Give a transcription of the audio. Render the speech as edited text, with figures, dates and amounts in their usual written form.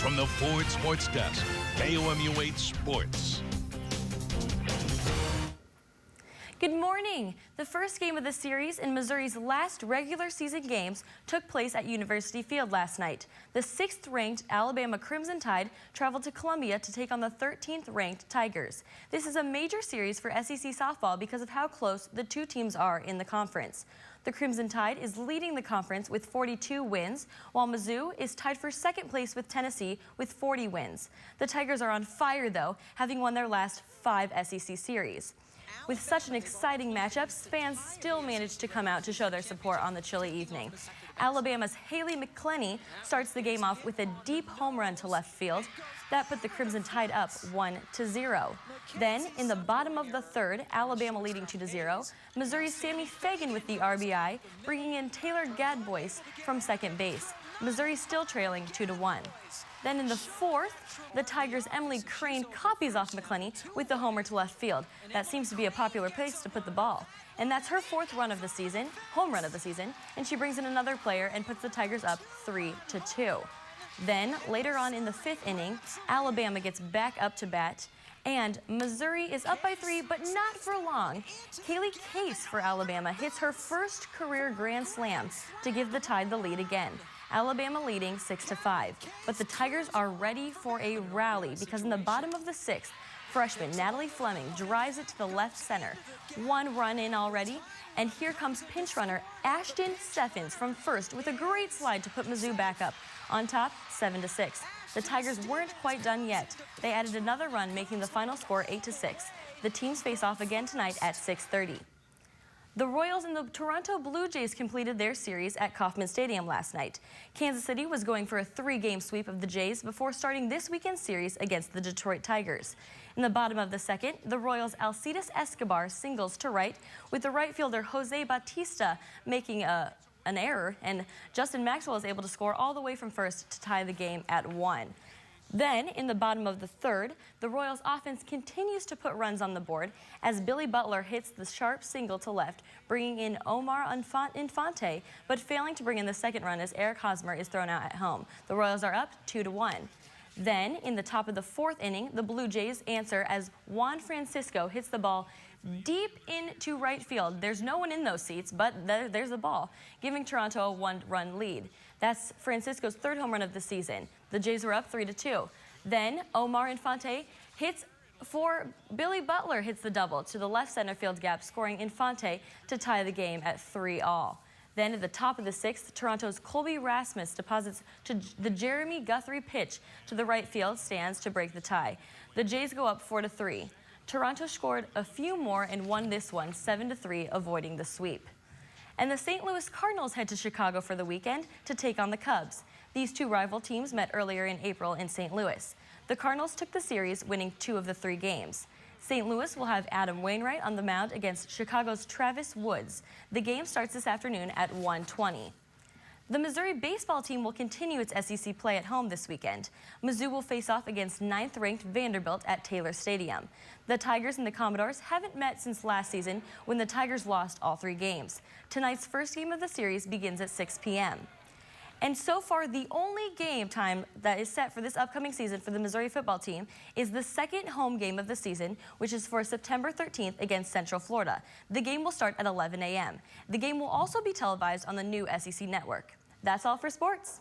From the Ford Sports Desk, KOMU 8 Sports. Good morning. The first game of the series in Missouri's last regular season games took place at University Field last night. The 6th-ranked Alabama Crimson Tide traveled to Columbia to take on the 13th-ranked Tigers. This is a major series for SEC softball because of how close the two teams are in the conference. The Crimson Tide is leading the conference with 42 wins, while Mizzou is tied for second place with Tennessee with 40 wins. The Tigers are on fire, though, having won their last 5 SEC series. With such an exciting matchups, fans still managed to come out to show their support on the chilly evening. Alabama's Haley McClenny starts the game off with a deep home run to left field. That put the Crimson Tide up 1-0. Then, in the bottom of the third, Alabama leading 2-0, Missouri's Sammy Fagan with the RBI, bringing in Taylor Gadbois from second base. Missouri still trailing 2-1. Then in the fourth, the Tigers' Emily Crane copies off McClenny with the homer to left field. That seems to be a popular place to put the ball. And that's her 4th home run of the season, and she brings in another player and puts the Tigers up 3-2. Then, later on in the 5th inning, Alabama gets back up to bat, and Missouri is up by 3, but not for long. Kaylee Case for Alabama hits her first career grand slam to give the Tide the lead again. Alabama leading 6-5, but the Tigers are ready for a rally because in the bottom of the 6th, freshman Natalie Fleming drives it to the left center. 1 run in already, and here comes pinch runner Ashton Steffens from first with a great slide to put Mizzou back up. On top, 7-6. The Tigers weren't quite done yet. They added another run, making the final score 8-6. The teams face off again tonight at 6:30. The Royals and the Toronto Blue Jays completed their series at Kauffman Stadium last night. Kansas City was going for a 3-game sweep of the Jays before starting this weekend's series against the Detroit Tigers. In the bottom of the second, the Royals' Alcides Escobar singles to right, with the right fielder Jose Bautista making an error, and Justin Maxwell is able to score all the way from first to tie the game at 1. Then, in the bottom of the third, the Royals' offense continues to put runs on the board as Billy Butler hits the sharp single to left, bringing in Omar Infante, but failing to bring in the second run as Eric Hosmer is thrown out at home. The Royals are up 2-1. Then, in the top of the 4th inning, the Blue Jays answer as Juan Francisco hits the ball deep into right field. There's no one in those seats, but there's the ball, giving Toronto a 1-run lead. That's Francisco's 3rd home run of the season. The Jays were up 3-2. Then Omar Infante hits for Billy Butler hits the double to the left center field gap, scoring Infante to tie the game at 3-all. Then at the top of the 6th, Toronto's Colby Rasmus deposits to the Jeremy Guthrie pitch to the right field stands to break the tie. The Jays go up 4-3. Toronto scored a few more and won this one 7-3, avoiding the sweep. And the St. Louis Cardinals head to Chicago for the weekend to take on the Cubs. These two rival teams met earlier in April in St. Louis. The Cardinals took the series, winning 2 of the 3 games. St. Louis will have Adam Wainwright on the mound against Chicago's Travis Woods. The game starts this afternoon at 1:20. The Missouri baseball team will continue its SEC play at home this weekend. Mizzou will face off against 9th-ranked Vanderbilt at Taylor Stadium. The Tigers and the Commodores haven't met since last season when the Tigers lost all 3 games. Tonight's first game of the series begins at 6 p.m. And so far, the only game time that is set for this upcoming season for the Missouri football team is the second home game of the season, which is for September 13th against Central Florida. The game will start at 11 a.m. The game will also be televised on the new SEC network. That's all for sports.